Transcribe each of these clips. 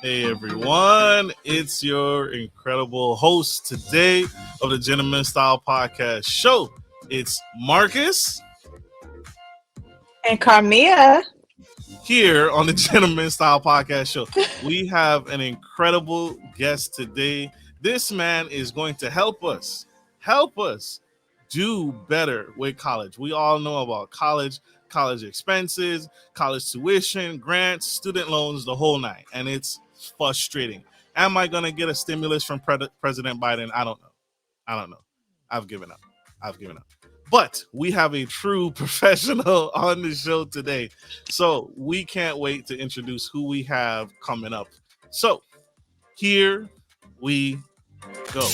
Hey everyone, it's your incredible host today of the Gentleman Style Podcast Show. It's Marcus And Karmea. here on the Gentleman Style Podcast Show. We have an incredible guest today. This man is going to help us do better with college. We all know about college expenses, college tuition, grants, student loans, the whole nine, and it's frustrating. Am I going to get a stimulus from President Biden? I don't know. I don't know. I've given up. I've given up. But we have a true professional on the show today. So we can't wait to introduce who we have coming up. So here we go.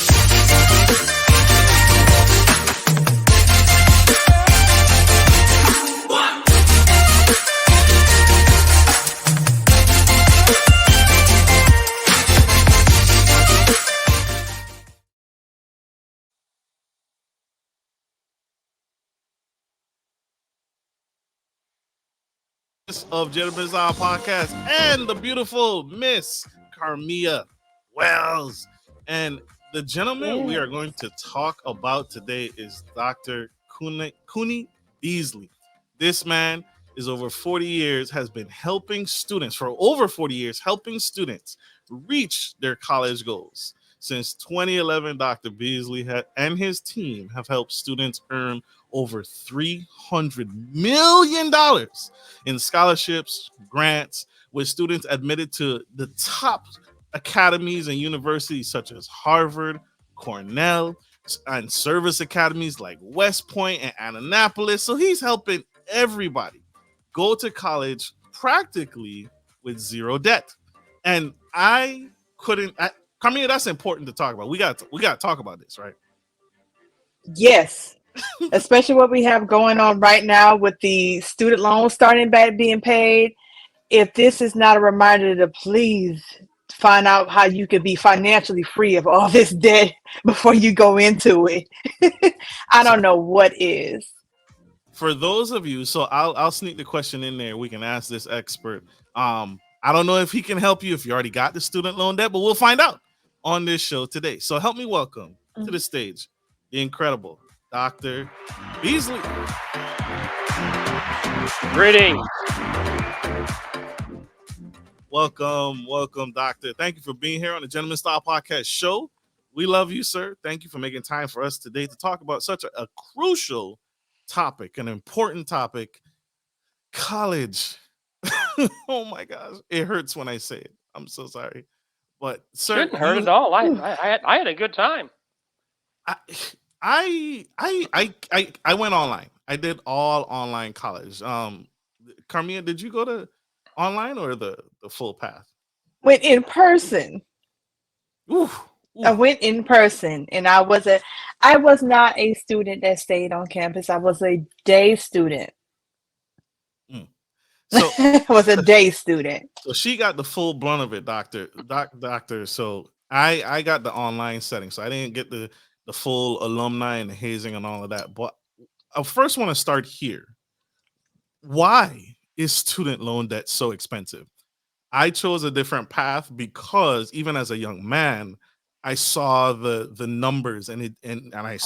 Of Gentlemen's Hour Podcast and the beautiful Miss Karmea Wells. And the gentleman we Yeah. are going to talk about today is Dr. Kuni Beasley. This man is over 40 years, has been helping students for over 40 years, helping students reach their college goals. Since 2011, Dr. Beasley and his team have helped students earn over $300 million in scholarships, grants, with students admitted to the top academies and universities such as Harvard, Cornell, and service academies like West Point and Annapolis. So he's helping everybody go to college practically with zero debt. And Carmina, that's important to talk about. We got to talk about this, right? Yes. Especially what we have going on right now with the student loans starting back being paid. If this is not a reminder to please find out how you could be financially free of all this debt before you go into it, I So don't know what is. for those of you, so I'll sneak the question in there. We can ask this expert. I don't know if he can help you if you already got the student loan debt, but we'll find out on this show today. So help me welcome to the stage the incredible Dr. Beasley. Greetings. Welcome, Doctor. Thank you for being here on the Gentleman Style Podcast Show. We love you, sir. Thank you for making time for us today to talk about such a crucial topic, an important topic, college. Oh my gosh, it hurts when I say it. I'm so sorry, but sir, Shouldn't hurt at all. I had a good time. I, I went online. I did all online college. Carmia, did you go to online or the full path? Went in person. Ooh, I ooh. went in person, and I was not a student that stayed on campus. I was a day student. Mm. So I was a day student. so she got the full brunt of it, doctor. So I got the online setting, so I didn't get the full alumni and the hazing and all of that. But I first want to start here. Why is student loan debt so expensive? I chose a different path because even as a young man, I saw the numbers and I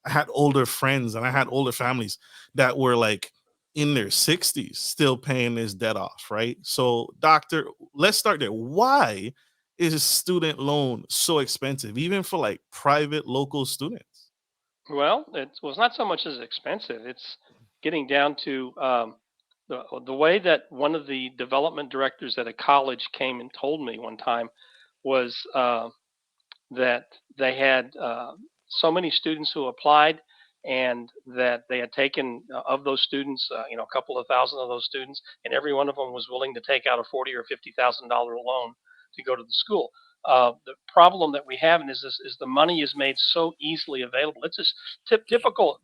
had older friends and I had older families that were like in their 60s still paying this debt off, right? So, doctor, let's start there. Why is a student loan so expensive, even for like private local students? Well, it was not so much as expensive. It's getting down to the way that one of the development directors at a college came and told me one time was that they had so many students who applied, and that they had taken of those students, a couple of thousand of those students, and every one of them was willing to take out a $40,000 or $50,000 loan to go to the school. The problem that we have is the money is made so easily available. It's just typical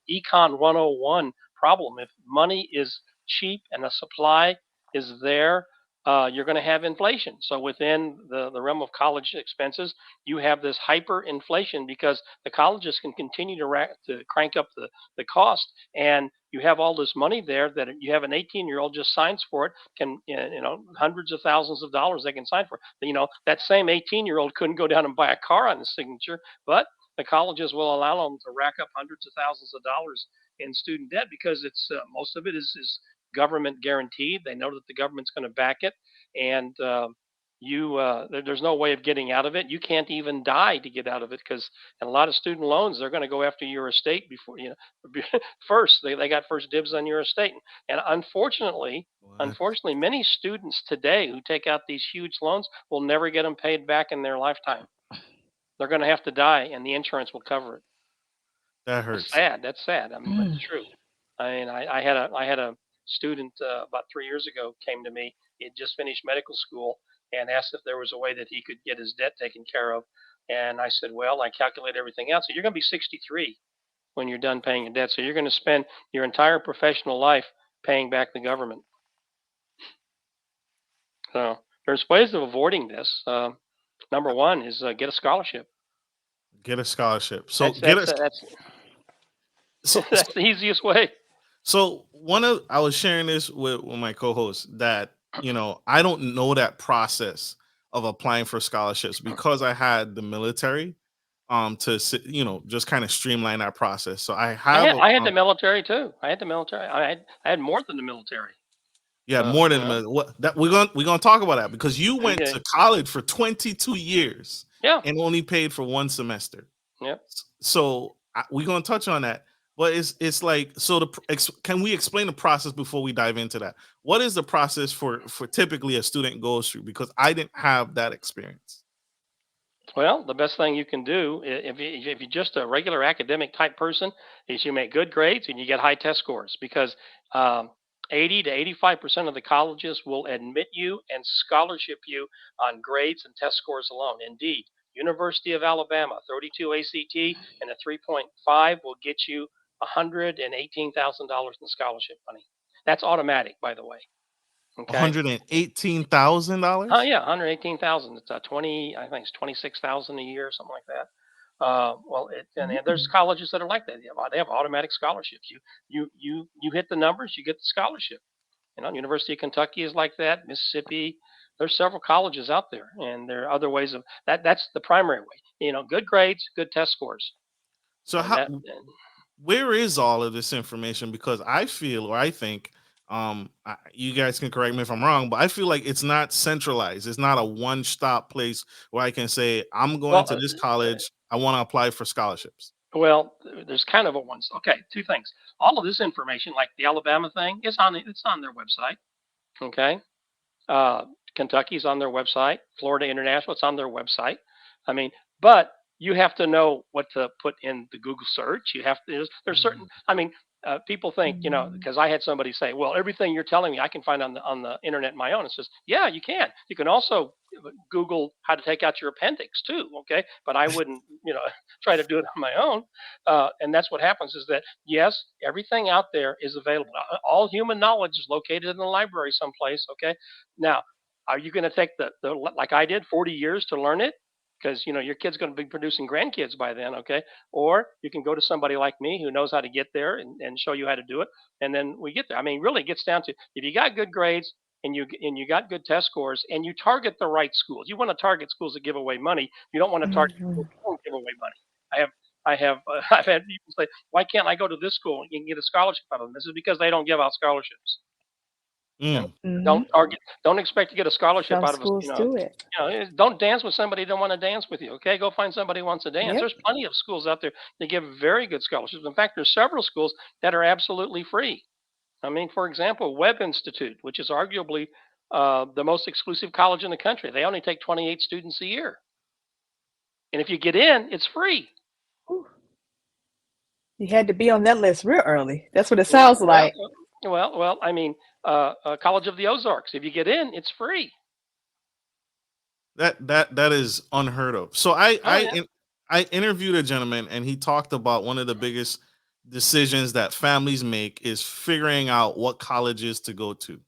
econ 101 problem. If money is cheap and the supply is there, you're going to have inflation. So within the realm of college expenses, you have this hyperinflation because the colleges can continue to crank up the cost, and you have all this money there that you have an 18-year-old just signs for it, can hundreds of thousands of dollars they can sign for. That same 18-year-old couldn't go down and buy a car on the signature, but the colleges will allow them to rack up hundreds of thousands of dollars in student debt because it's most of it is government guaranteed. They know that the government's going to back it, and there's no way of getting out of it. You can't even die to get out of it because in a lot of student loans they're going to go after your estate before first. They got first dibs on your estate, and What? unfortunately, many students today who take out these huge loans will never get them paid back in their lifetime. They're going to have to die, and the insurance will cover it. That That's hurts. sad. That's sad. I mean, but it's true. I mean, I had a student about 3 years ago came to me. He had just finished medical school and asked if there was a way that he could get his debt taken care of. And I said, well, I calculate everything out. So you're going to be 63 when you're done paying your debt. So you're going to spend your entire professional life paying back the government. So there's ways of avoiding this. Number one is get a scholarship. Get a scholarship. So That's get that's a that's so that's the easiest way. one of I was sharing this with my co-host that I don't know that process of applying for scholarships because I had the military just kind of streamline that process. So I I have had I had the military too. I had the military. I had more than the military. you had more than You know. that we're gonna talk about that because you went Okay. to college for 22 years Yeah. and only paid for one semester. Yep. So we're gonna touch on that. But it's like so. Can we explain the process before we dive into that? What is the process for typically a student goes through? Because I didn't have that experience. Well, the best thing you can do if you're just a regular academic type person is you make good grades and you get high test scores because um, 80 to 85% of the colleges will admit you and scholarship you on grades and test scores alone. Indeed, University of Alabama, 32 ACT and a 3.5 will get you $118,000 in scholarship money. That's automatic, by the way. One Okay. hundred and $18,000. Yeah, 118,000. It's 20. I think it's 26,000 a year, something like that. Well, and there's Mm. colleges that are like that. They have automatic scholarships. You hit the numbers, you get the scholarship. University of Kentucky is like that. Mississippi. There's several colleges out there, and there are other ways of that. That's the primary way. Good grades, good test scores, So and how that. where is all of this information? Because I feel or I think you guys can correct me if I'm wrong, but I feel like it's not centralized. It's not a one-stop place where I can say I'm going Well, to this college. I want to apply for scholarships. there's kind of a one. Okay, two things. All of this information, like the Alabama thing, it's on their website. Okay. Uh, Kentucky's on their website. Florida International, it's on their website. I mean, but you have to know what to put in the Google search. You have to. There's certain. Mhm. I mean, people think Mm. because I had somebody say, "Well, everything you're telling me, I can find on the internet on my own." It's just, yeah, you can. You can also Google how to take out your appendix too. Okay, but I wouldn't, try to do it on my own. And that's what happens is that yes, everything out there is available. All human knowledge is located in the library someplace. Okay, now are you going to take the like I did 40 years to learn it? Because your kid's going to be producing grandkids by then, okay? Or you can go to somebody like me who knows how to get there and show you how to do it, and then we get there. I mean, really, it gets down to if you got good grades and you got good test scores and you target the right schools. You want to target schools that give away money. You don't want to target schools Mhm. that don't give away money. I have I've had people say, why can't I go to this school and you can get a scholarship out of them? This is because they don't give out scholarships. You know, Mm. don't Mhm. target. Don't expect to get a scholarship Some out of us. schools do it. Don't dance with somebody who don't want to dance with you. Okay, go find somebody who wants to dance. Yep. There's plenty of schools out there that give very good scholarships. In fact, there's several schools that are absolutely free. I mean, for example, Webb Institute, which is arguably the most exclusive college in the country, they only take 28 students a year, and if you get in, it's free. Ooh, you had to be on that list real early. That's what it Well, sounds well, like. well. I mean, College of the Ozarks. If you get in, it's free. That is unheard of. So Oh yeah. I interviewed a gentleman and he talked about one of the biggest decisions that families make is figuring out what colleges to go to,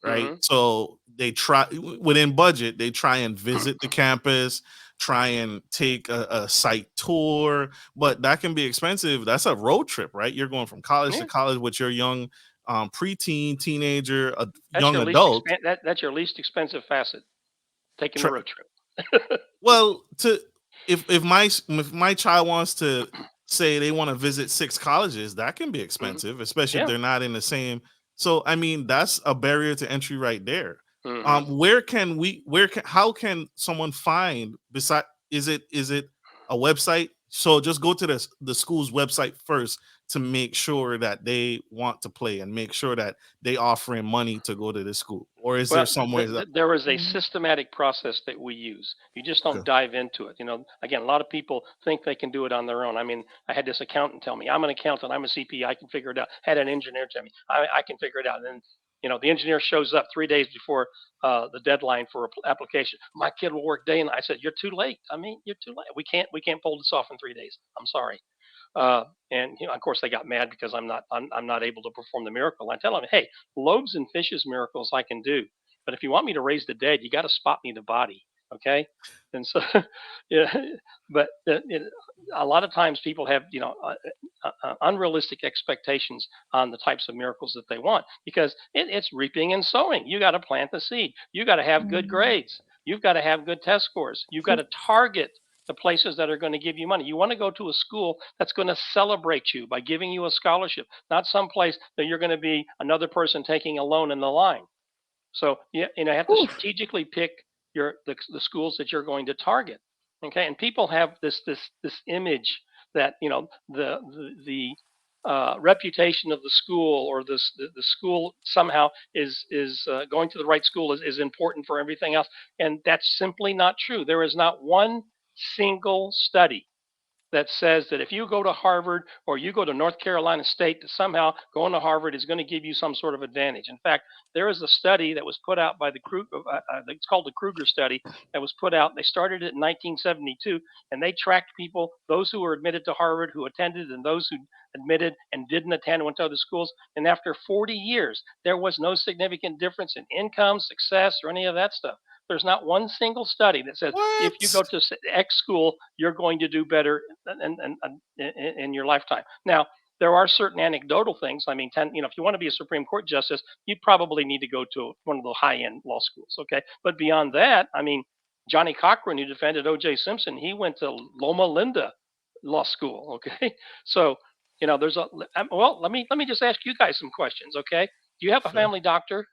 right? Hmm. So they try within budget, they try and visit the campus, try and take a site tour, but that can be expensive. That's a road trip, right? You're going from college to Yeah, college with your young preteen, teenager, a that's young your least adult. that's your least expensive facet, taking the Tra- road trip. well, to if my child wants to say they want to visit six colleges, that can be Hmm. expensive, especially if Yeah. they're not in the same. So I mean, that's a barrier to entry right there. Hmm. Where can we? Where can? How can someone find? Beside, is it a website? So just go to the school's website first to make sure that they want to play and make sure that they offering money to go to the school, or is there Well, somewhere that there is a Mhm. systematic process that we use. You just don't okay? dive into it. Again, a lot of people think they can do it on their own. I mean, I had this accountant tell me, "I'm an accountant. I'm a CPA. I can figure it out." Had an engineer tell me, "I can figure it out." And then, the engineer shows up 3 days before the deadline for application. My kid will work day and night. I said, "You're too late. I mean, you're too late. We can't pull this off in 3 days. I'm sorry." And of course, they got mad because I'm not able to perform the miracle. I tell them, hey, loaves and fishes miracles I can do, but if you want me to raise the dead, you got to spot me the body, okay? And so, yeah, but a lot of times people have unrealistic expectations on the types of miracles that they want because it's reaping and sowing. You got to plant the seed. You got to have good Mhm. grades. You've got to have good test scores. You've got to target the places that are going to give you money. You want to go to a school that's going to celebrate you by giving you a scholarship, not some place that you're going to be another person taking a loan in the line. So you have to Oof. strategically pick the schools that you're going to target. Okay, and people have this image that the reputation of the school or the school somehow is going to the right school is important for everything else, and that's simply not true. There is not one single study that says that if you go to Harvard or you go to North Carolina State, that somehow going to Harvard is going to give you some sort of advantage. In fact, there is a study that was put out by it's called the Kruger study, that was put out. They started it in 1972, and they tracked people, those who were admitted to Harvard, who attended, and those who admitted and didn't attend and went to other schools. And after 40 years, there was no significant difference in income, success, or any of that stuff. There's not one single study that says if you What? go to X school, you're going to do better in your lifetime. Now, there are certain anecdotal things. I mean, if you want to be a Supreme Court justice, you probably need to go to one of the high-end law schools. Okay, but beyond that, I mean, Johnny Cochran, who defended O.J. Simpson, he went to Loma Linda Law School. Okay, so there's a well. Let me just ask you guys some questions. Okay, do you have a Sure. family doctor?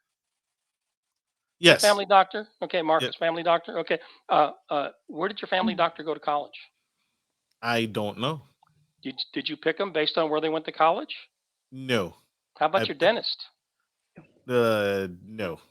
You have a Yes. family doctor? Okay, Yeah. Marcus, family doctor. Okay, where did your family Mm. doctor go to college? I don't know. Did you pick them based on where they went to college? No. How I about your dentist? no.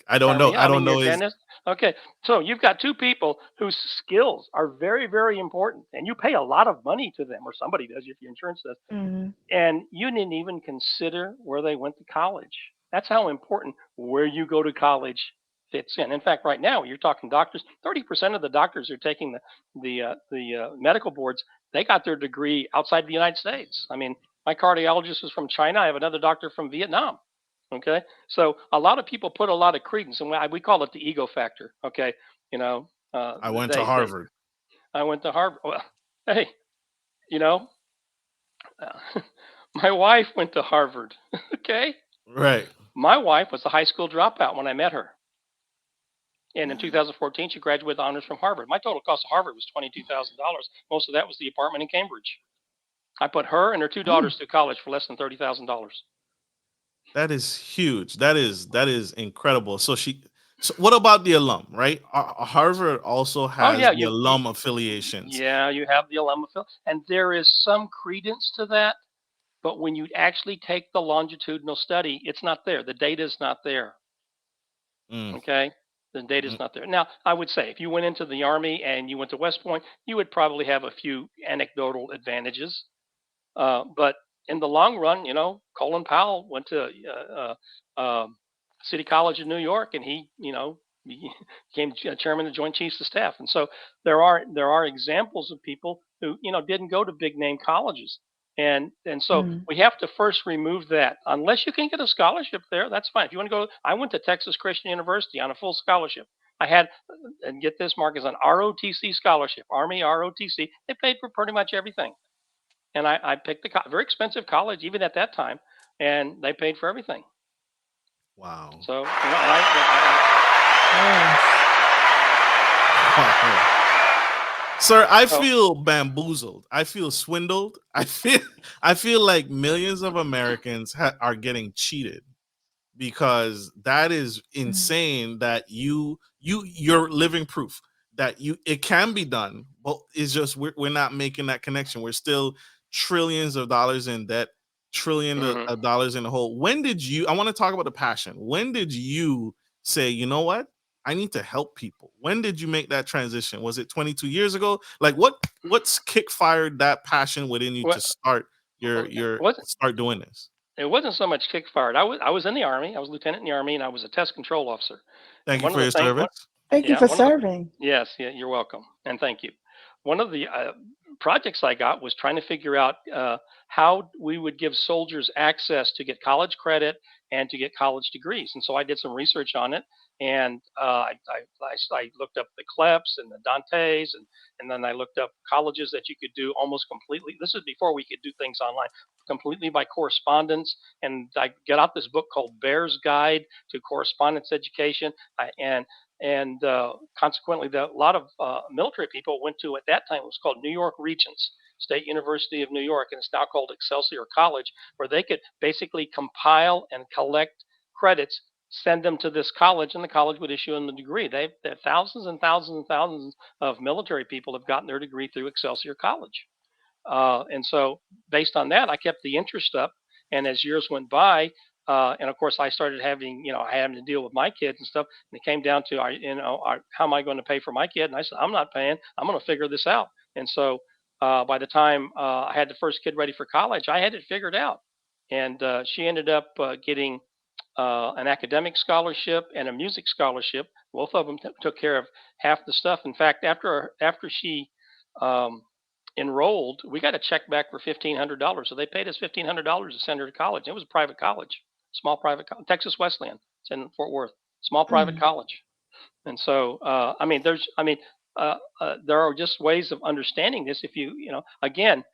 I don't know. Karmea, I I don't mean, your know his dentist. Okay, so you've got two people whose skills are very, very important, and you pay a lot of money to them, or somebody does if your insurance does, Mhm. and you didn't even consider where they went to college. That's how important where you go to college fits in. In fact, right now you're talking doctors. 30% of the doctors who are taking the medical boards, they got their degree outside the United States. I mean, my cardiologist is from China. I have another doctor from Vietnam. Okay, so a lot of people put a lot of credence, and we call it the ego factor. Okay, you know, I went to they Harvard. I went to Harvard. Well, hey, you know, my wife went to Harvard. Okay, Right. my wife was a high school dropout when I met her, and in 2014 she graduated with honors from Harvard. My total cost of Harvard was $22,000. Most of that was the apartment in Cambridge. I put her and her two Mm. daughters through college for less than $30,000. That is huge. That is incredible. So what about the alum, right? Harvard also Oh has yeah, the alum affiliations. yeah, you have the alumni, and there is some credence to that. But when you actually take the longitudinal study, it's not there. The data is not there. Mm, Okay. The data mm, is not there. Now, I would say if you went into the Army and you went to West Point, you would probably have a few anecdotal advantages. But in the long run, Colin Powell went to City College in New York, and he became chairman of the Joint Chiefs of Staff. And so there are examples of people who didn't go to big name colleges. And so Mm. we have to first remove that. Unless you can get a scholarship there, that's fine. If you want to go, I went to Texas Christian University on a full scholarship. I had, and get this, Mark, is an ROTC scholarship, Army ROTC. They paid for pretty much everything, and I picked a very expensive college even at that time, and they paid for everything. Wow. So and I Yes. Wow. Sir, I so feel bamboozled. I feel swindled. I feel like millions of Americans are getting cheated, because that is Mm. insane that you're living proof that you it can be done, but it's just we're not making that connection. We're still trillions of dollars in debt, trillion mhm. of dollars in the hole. When did you, I want to talk about the passion, when did you say, you know what, I need to help people? When did you make that transition? Was it 22 years ago? Like what's kick fired that passion within you to What start well, your wasn't start doing this? it wasn't so much kick fired. I was in the Army. I was a lieutenant in the Army, and I was a test control officer. And Thank you one of for the your things, service. Thank you yeah, for one of the serving. yes, yeah, you're welcome, and thank you. One of the projects I got was trying to figure out how we would give soldiers access to get college credit and to get college degrees. And so I did some research on it, and I looked up the CLEPs and the Dantes, and then I looked up colleges that you could do almost completely. This is before we could do things online, completely by correspondence. And I got out this book called Bear's Guide to Correspondence Education, and consequently, a lot of military people went to, at that time, it was called New York Regents, State University of New York, and it's now called Excelsior College, where they could basically compile and collect credits, send them to this college, and the college would issue them the degree. They've thousands and thousands and thousands of military people have gotten their degree through Excelsior College. And so, based on that, I kept the interest up. And as years went by, and of course, I started having, having to deal with my kids and stuff. And it came down to, how am I going to pay for my kid? And I said, I'm not paying. I'm going to figure this out. And so, by the time I had the first kid ready for college, I had it figured out. And she ended up getting an academic scholarship and a music scholarship. Both of them took care of half the stuff. In fact, after she um, enrolled, we got a check back for $1,500. So they paid us $1,500 to send her to college. It was a private college, small private college, Texas Wesleyan. It's in Fort Worth, small private Mm. college. And so, there are just ways of understanding this. If again,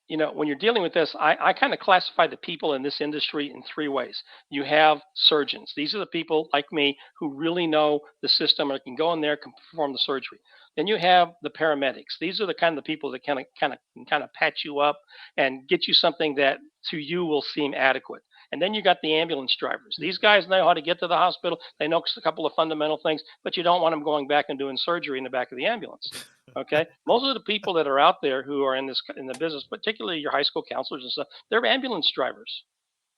when you're dealing with this, I kind of classify the people in this industry in three ways. You have surgeons. These are the people like me who really know the system and can go in there, can perform the surgery. Then you have the paramedics. These are the kind of people that kind of patch you up and get you something that to you will seem adequate. And then you got the ambulance drivers. These guys know how to get to the hospital. They know a couple of fundamental things, but you don't want them going back and doing surgery in the back of the ambulance. Okay, most of the people that are out there who are in the business, particularly your high school counselors and stuff, they're ambulance drivers.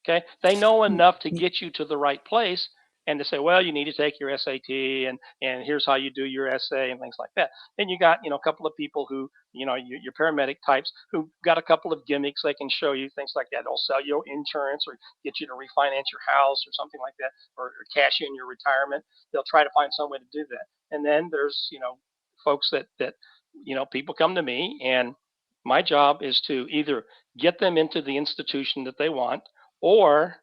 Okay, they know Y- enough to y- get you to the right place and to say, well, you need to take your SAT, and here's how you do your essay and things like that. Then you got a couple of people who your paramedic types who got a couple of gimmicks they can show you, things like that. They'll sell you insurance or get you to refinance your house or something like that, or cash in your retirement. They'll try to find some way to do that. And then there's folks that people come to me, and my job is to either get them into the institution that they want, or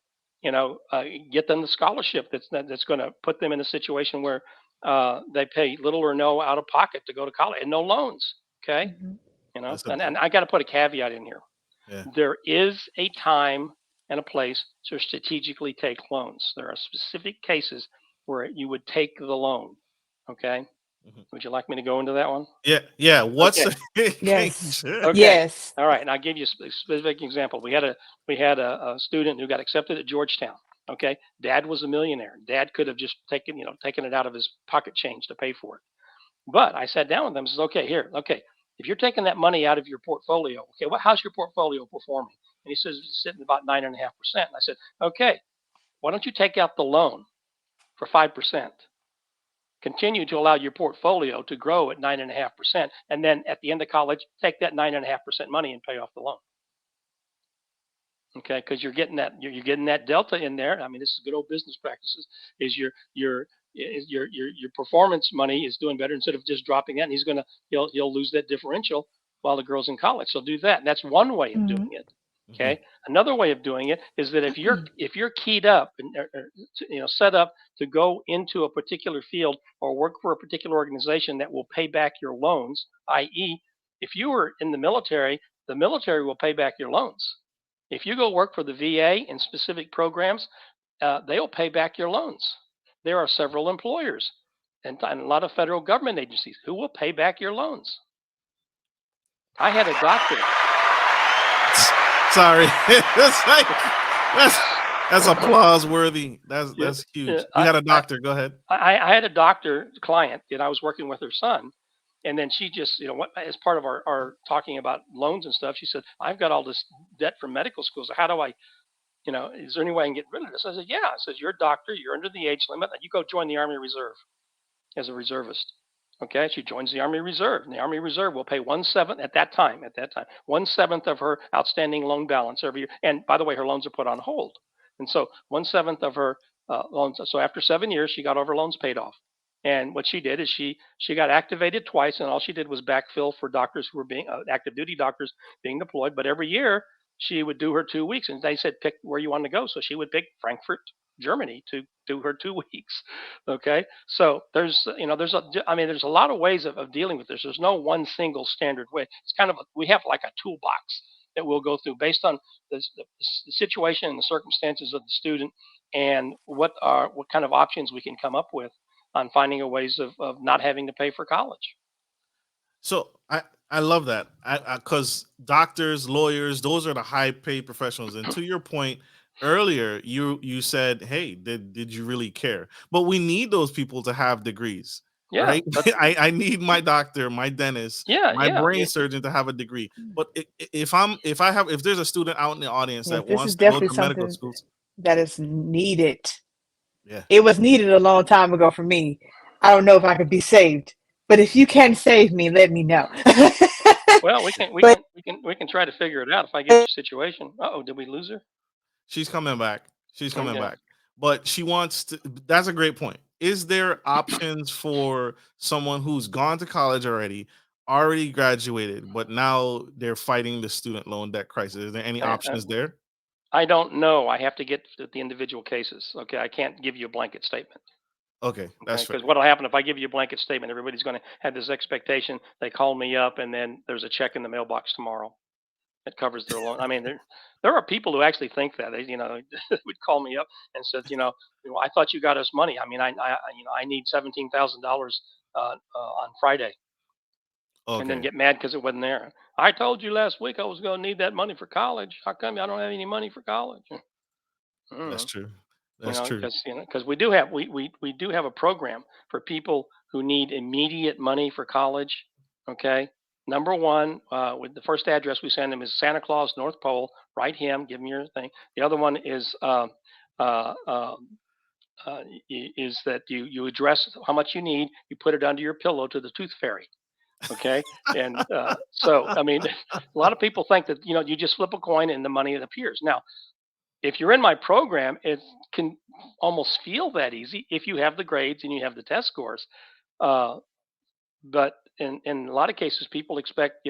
get them the scholarship that's going to put them in a situation where they pay little or no out of pocket to go to college and no loans. Okay, mhm. That's a and dope. I got to put a caveat in here. Yeah. There is a time and a place to strategically take loans. There are specific cases where you would take the loan. Okay, Mhm. would you like me to go into that one? Yeah. Yeah. What's Okay. the Yes. Okay. Yes. All right. And I'll give you a specific example. We had a student who got accepted at Georgetown. Okay. Dad was a millionaire. Dad could have just taken it out of his pocket change to pay for it. But I sat down with them and says, okay, here, okay, if you're taking that money out of your portfolio, okay, how's your portfolio performing? And he says it's sitting about 9.5%. And I said, okay, why don't you take out the loan for 5%? Continue to allow your portfolio to grow at 9.5%, and then at the end of college, take that 9.5% money and pay off the loan. Okay, because you're getting that delta in there. I mean, this is good old business practices. Is your performance money is doing better instead of just dropping that, and he'll lose that differential while the girl's in college. So do that. And that's one way of Mhm. doing it. Hmm. Okay. Another way of doing it is that if you're keyed up and set up to go into a particular field or work for a particular organization that will pay back your loans, i.e., if you were in the military will pay back your loans. If you go work for the VA in specific programs, they'll pay back your loans. There are several employers and a lot of federal government agencies who will pay back your loans. I had a doctor. Sorry, that's like that's that's applause worthy. Yeah, That's huge. You had a doctor. Go ahead. I had a doctor client that I was working with her son, and then she just, as part of our talking about loans and stuff, she said, "I've got all this debt from medical school. So how do I, is there any way I can get rid of this?" I said, "Yeah." I said, "You're a doctor. You're under the age limit. You go join the Army Reserve as a reservist." Okay, she joins the Army Reserve, and the Army Reserve will pay 1/7 at that time 1/7 of her outstanding loan balance every year. And by the way, her loans are put on hold, and so 1/7 of her loans. So after 7 years, she got all her loans paid off. And what she did is she got activated twice, and all she did was backfill for doctors who were being active duty doctors being deployed. But every year she would do her 2 weeks, and they said pick where you want to go. So she would pick Frankfurt, Germany, to do her 2 weeks. Okay, so there's a lot of ways of dealing with this. There's no one single standard way. It's kind of we have like a toolbox that we'll go through based on the situation and the circumstances of the student, and what kind of options we can come up with on finding a ways of not having to pay for college. So I love that because doctors, lawyers, those are the high paid professionals. And to your point earlier, you said, "Hey, did you really care?" But we need those people to have degrees, Yeah, right? that's I need my doctor, my dentist, yeah, my yeah. brain surgeon to have a degree. But if there's a student out in the audience Yes, that this is wants to go definitely to medical something schools, that is needed. yeah. It was needed a long time ago for me. I don't know if I could be saved, but if you can save me, let me know. Well, But we can try to figure it out if I get your situation. Oh, did we lose her? She's coming back. She's coming Okay. back. But she wants to that's a great point. Is there options for someone who's gone to college already graduated, but now they're fighting the student loan debt crisis? Is there any I, options there? I don't know. I have to get to the individual cases. Okay, I can't give you a blanket statement. Okay, that's Okay, fair. because what'll happen if I give you a blanket statement? Everybody's going to have this expectation. They call me up, and then there's a check in the mailbox tomorrow that covers their loan. I mean, there are people who actually think that would call me up and said, I thought you got us money. I mean, I need $17,000 on Friday, and then Okay, get mad because it wasn't there. I told you last week I was going to need that money for college. How come I don't have any money for college? I don't that's know. true. That's true. Because we do have a program for people who need immediate money for college. Okay, number one, with the first address we send them is Santa Claus, North Pole. Write him, give him your thing. The other one is uh, uh, is that you address how much you need. You put it under your pillow to the tooth fairy. Okay, and so I mean, a lot of people think that you just flip a coin and the money appears. Now, if you're in my program, it can almost feel that easy if you have the grades and you have the test scores. Uh, but in a lot of cases, people expect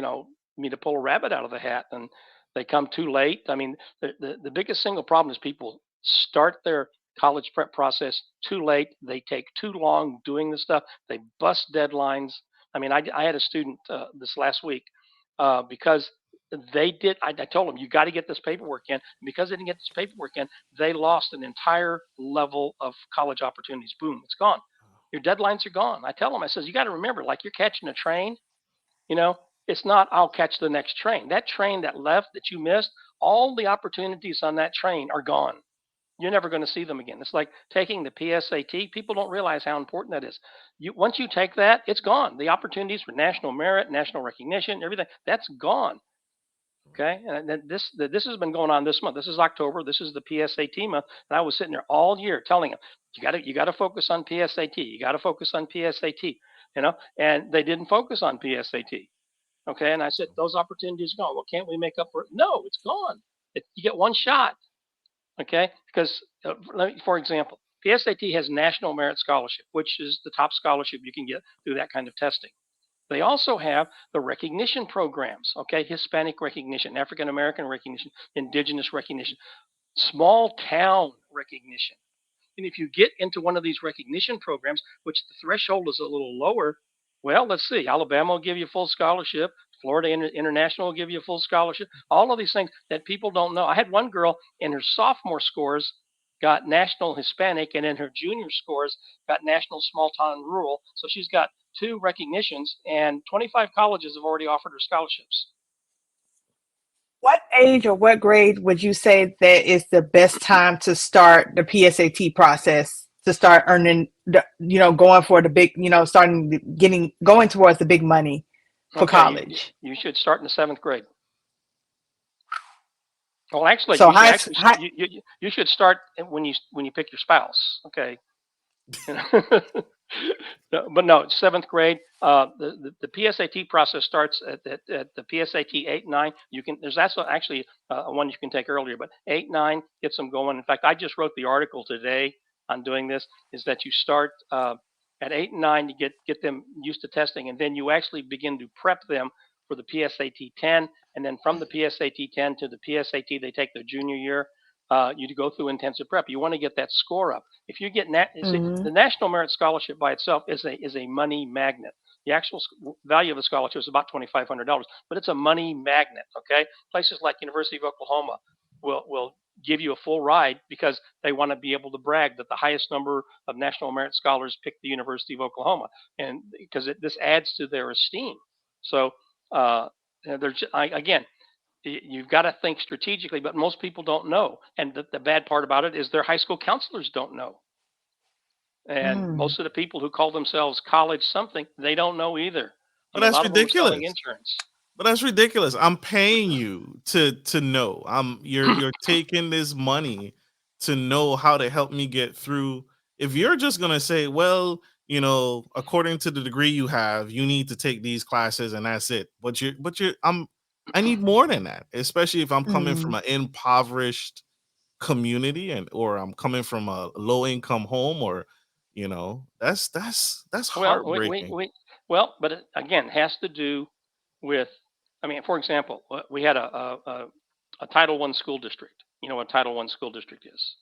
me to pull a rabbit out of the hat, and they come too late. I mean, the biggest single problem is people start their college prep process too late. They take too long doing the stuff. They bust deadlines. I mean, I had a student this last week because I told them you got to get this paperwork in. And because they didn't get this paperwork in, they lost an entire level of college opportunities. Boom, it's gone. Your deadlines are gone. I tell them, I says, you got to remember, like you're catching a train, you know, it's not I'll catch the next train. That train that left that you missed, all the opportunities on that train are gone. You're never going to see them again. It's like taking the PSAT. People don't realize how important that is. Once you take that, it's gone. The opportunities for national merit, national recognition, everything, that's gone. Okay, and this has been going on this month. This is October. This is the PSAT month, and I was sitting there all year telling them, you got to focus on PSAT. You got to focus on PSAT. And they didn't focus on PSAT. Okay, and I said those opportunities are gone. Well, can't we make up for it? No, it's gone. You get one shot. Okay, because for example, PSAT has National Merit Scholarship, which is the top scholarship you can get through that kind of testing. They also have the recognition programs, okay? Hispanic recognition, African American recognition, indigenous recognition, small town recognition. And if you get into one of these recognition programs, which the threshold is a little lower, well, let's see. Alabama will give you a full scholarship. Florida International will give you a full scholarship. All of these things that people don't know. I had one girl in her sophomore scores got national Hispanic, and in her junior scores got national small town rural. So she's got two recognitions, and 25 colleges have already offered her scholarships. What age or what grade would you say that is the best time to start the PSAT process, to start earning, going for the big, going towards the big money for Okay, college? you should start in the seventh grade. Well, actually, So you should high, actually high you should start when you pick your spouse. Okay. But no, seventh grade. The PSAT process starts at the PSAT 8, 9. There's actually one you can take earlier, but 8, 9 gets them going. In fact, I just wrote the article today on doing this. Is that you start at 8 and 9 to get them used to testing, and then you actually begin to prep them for the PSAT 10, and then from the PSAT 10 to the PSAT they take their junior year. You go through intensive prep. You want to get that score up. If you get see, mm, the National Merit Scholarship by itself is a money magnet. The actual value of the scholarship is about $2,500, but it's a money magnet. Okay, places like University of Oklahoma will give you a full ride because they want to be able to brag that the highest number of National Merit Scholars picked the University of Oklahoma, and because this adds to their esteem. So again, you've got to think strategically, but most people don't know. And the bad part about it is their high school counselors don't know. And mm. most of the people who call themselves college something, they don't know either. But A that's lot of them are selling ridiculous. insurance. But that's ridiculous. I'm paying you to know. You're taking this money to know how to help me get through. If you're just gonna say, well, according to the degree you have, you need to take these classes and that's it. But I need more than that, especially if I'm coming from Mm. an impoverished community or I'm coming from a low income home or that's Well, heartbreaking. well, but it, again, has to do with, I mean, for example, we had a Title One school district. You know what Title One school district is?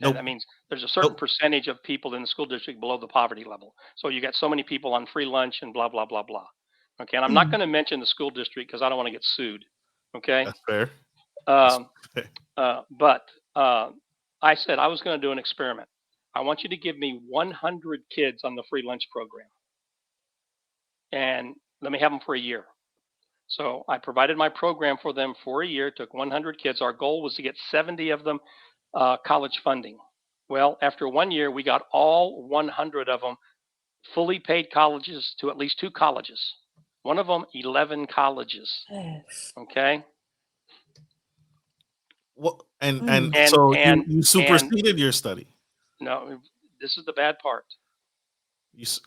And that Nope. means there's a certain Nope. percentage of people in the school district below the poverty level. So you got so many people on free lunch and blah, blah, blah, blah. Okay. And I'm not Mm. going to mention the school district because I don't want to get sued. Okay. That's fair. That's Um, fair. but I said I was going to do an experiment. I want you to give me 100 kids on the free lunch program and let me have them for a year. So I provided my program for them for a year, took 100 kids. Our goal was to get 70 of them college funding. Well, after 1 year, we got all 100 of them fully paid colleges to at least 2 colleges. One of them, 11 colleges. Yes. Okay. Well, and Mm. so you And you and superseded your study. no, this is the bad part. You s-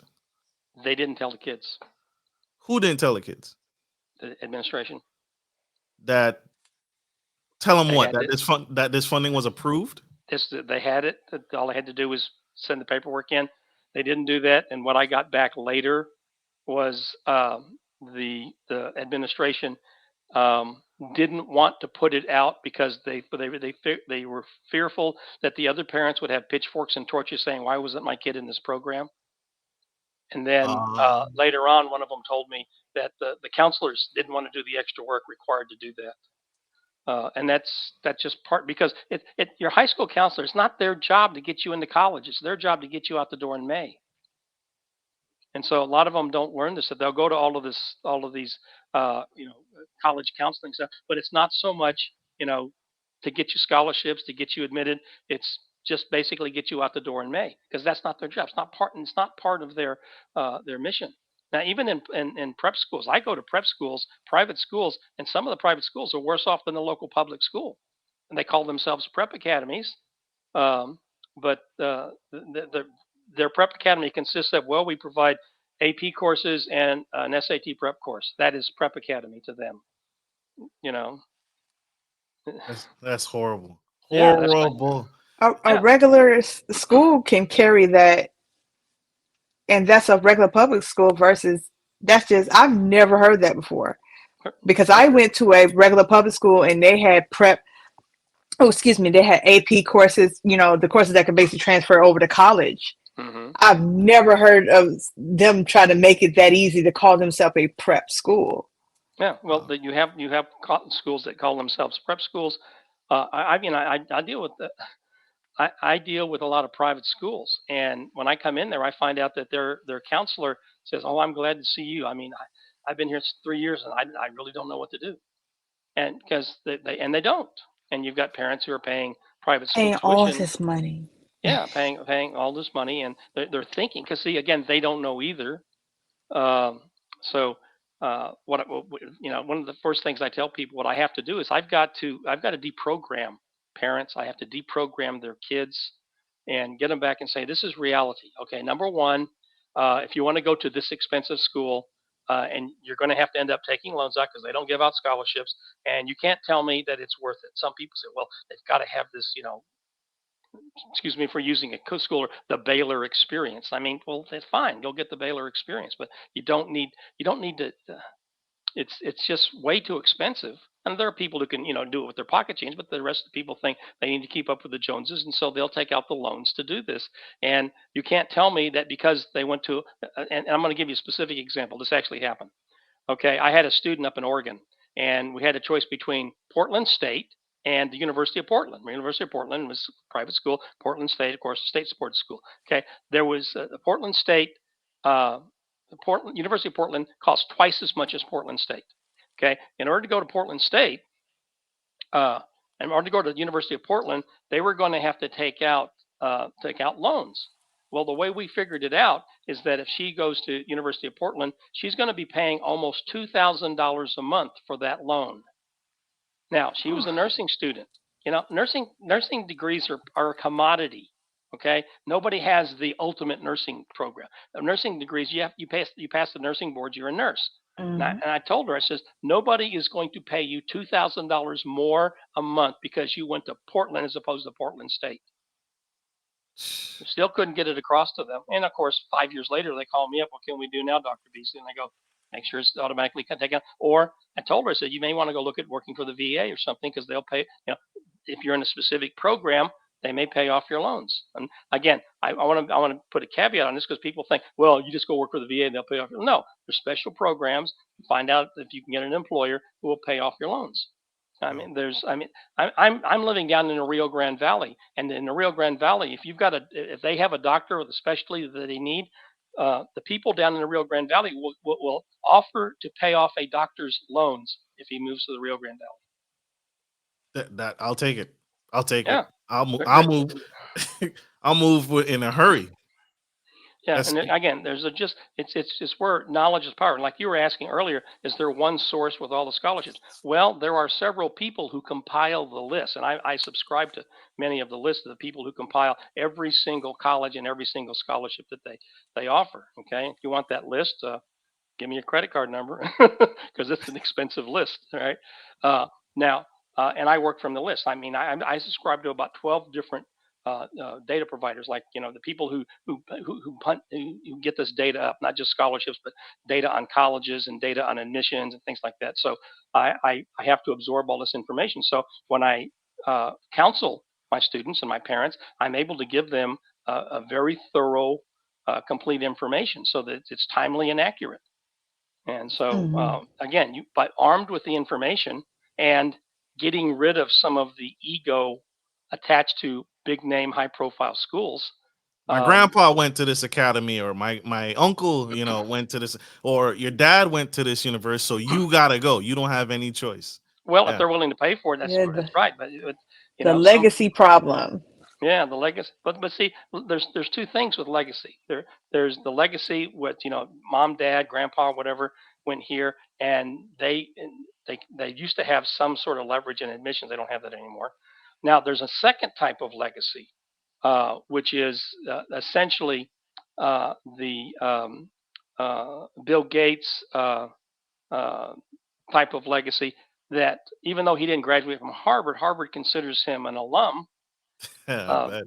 They didn't tell the kids, who didn't tell the kids the administration. that tell them They what had it. that this funding was approved? They had it. All they had to do was send the paperwork in. They didn't do that. And what I got back later was the administration um, didn't want to put it out because they were fearful that the other parents would have pitchforks and torches saying, "Why wasn't my kid in this program?" And then Um, later on, one of them told me that the counselors didn't want to do the extra work required to do that. And that's just part because your high school counselor, it's not their job to get you into college. It's their job to get you out the door in May. And so a lot of them don't learn this. That they'll go to all of these, college counseling stuff, but it's not so much, to get you scholarships, to get you admitted. It's just basically get you out the door in May because that's not their job. It's not part of their mission. Now, even in prep schools, I go to prep schools, private schools, and some of the private schools are worse off than the local public school, and they call themselves prep academies. Um, but their prep academy consists of, well, we provide AP courses and an SAT prep course. That is prep academy to them. You know, that's horrible. yeah, that's what. Horrible. A Yeah, regular school can carry that, and that's a regular public school versus That's just, I've never heard that before, because Yeah, I went to a regular public school and they had prep, oh, excuse me, they had AP courses, the courses that could basically transfer over to college. hmm I've never heard of them try to make it that easy to call themselves a prep school. yeah. Well, Wow. you have schools that call themselves prep schools. I deal with I deal with a lot of private schools, and when I come in there, I find out that their counselor says, "Oh, I'm glad to see you. I mean, I've been here 3 years, and I really don't know what to do." And because they don't, and you've got parents who are paying private school Paying all tuition, this money. yeah, paying all this money, and they're thinking, because see, again, they don't know either. Um, so one of the first things I tell people what I have to do is I've got to deprogram parents. I have to deprogram their kids and get them back and say, this is reality. Okay, number one, if you want to go to this expensive school, and you're going to have to end up taking loans out because they don't give out scholarships, and you can't tell me that it's worth it. Some people say, well, they've got to have this, excuse me for using a schooler, the Baylor experience. I mean, well, that's fine. Go get the Baylor experience, but you don't need to. It's just way too expensive. And there are people who can do it with their pocket change, but the rest of the people think they need to keep up with the Joneses, and so they'll take out the loans to do this. And you can't tell me that because they went to. And I'm going to give you a specific example. This actually happened. Okay, I had a student up in Oregon, and we had a choice between Portland State and the University of Portland. The University of Portland was a private school. Portland State, of course, a state-supported school. Okay, there was the Portland State. Uh, the Portland University of Portland cost twice as much as Portland State. Okay, in order to go to Portland State, uh, in order to go to the University of Portland, they were going to have to take out loans. Well, the way we figured it out is that if she goes to University of Portland, she's going to be paying almost $2,000 a month for that loan. Now, she was a nursing student. Nursing degrees are a commodity. Okay, nobody has the ultimate nursing program. Nursing degrees, you pass the nursing boards, you're a nurse. And I, Hmm. and I told her, I says, nobody is going to pay you $2,000 more a month because you went to Portland as opposed to Portland State. Still couldn't get it across to them. And of course, 5 years later, they call me up. What can we do now, Dr. Beasley? And I go, make sure it's automatically taken. Or I told her, I said, you may want to go look at working for the VA or something, because they'll pay. If you're in a specific program, they may pay off your loans. And again, I want to put a caveat on this, because people think, well, you just go work for the VA and they'll pay off. No, there's special programs. Find out if you can get an employer who will pay off your loans. I Wow. mean, I'm living down in the Rio Grande Valley, and in the Rio Grande Valley, if they have a doctor with a specialty that they need, the people down in the Rio Grande Valley will offer to pay off a doctor's loans if he moves to the Rio Grande Valley. That I'll take it. I'll take it. Yeah, I'll move. they're, I'll they're, move. I'll move in a hurry. Yeah, That's and again, there's a just it's just where knowledge is power. And like you were asking earlier, is there one source with all the scholarships? Well, there are several people who compile the list, and I subscribe to many of the lists of the people who compile every single college and every single scholarship that they offer. Okay, if you want that list, give me your credit card number, because it's an expensive list. All right. Now, and I work from the list. I mean, I subscribe to about 12 different data providers, like the people who get this data up, not just scholarships, but data on colleges and data on admissions and things like that. So I have to absorb all this information. So when I counsel my students and my parents, I'm able to give them a very thorough, complete information so that it's timely and accurate. And so, Hmm. again, by armed with the information and getting rid of some of the ego attached to big name, high profile schools. my Um, grandpa went to this academy, or my uncle, went to this, or your dad went to this university, so you gotta go. You don't have any choice. well, if Yeah. they're willing to pay for it, that's Yeah, that's right. But the some. legacy problem. Yeah, the legacy. But see, there's two things with legacy. There's the legacy with mom, dad, grandpa, whatever went here, and they used to have some sort of leverage in admissions. They don't have that anymore. Now there's a second type of legacy, which is essentially the Bill Gates uh, type of legacy. That even though he didn't graduate from Harvard, Harvard considers him an alum, Yeah, I bet.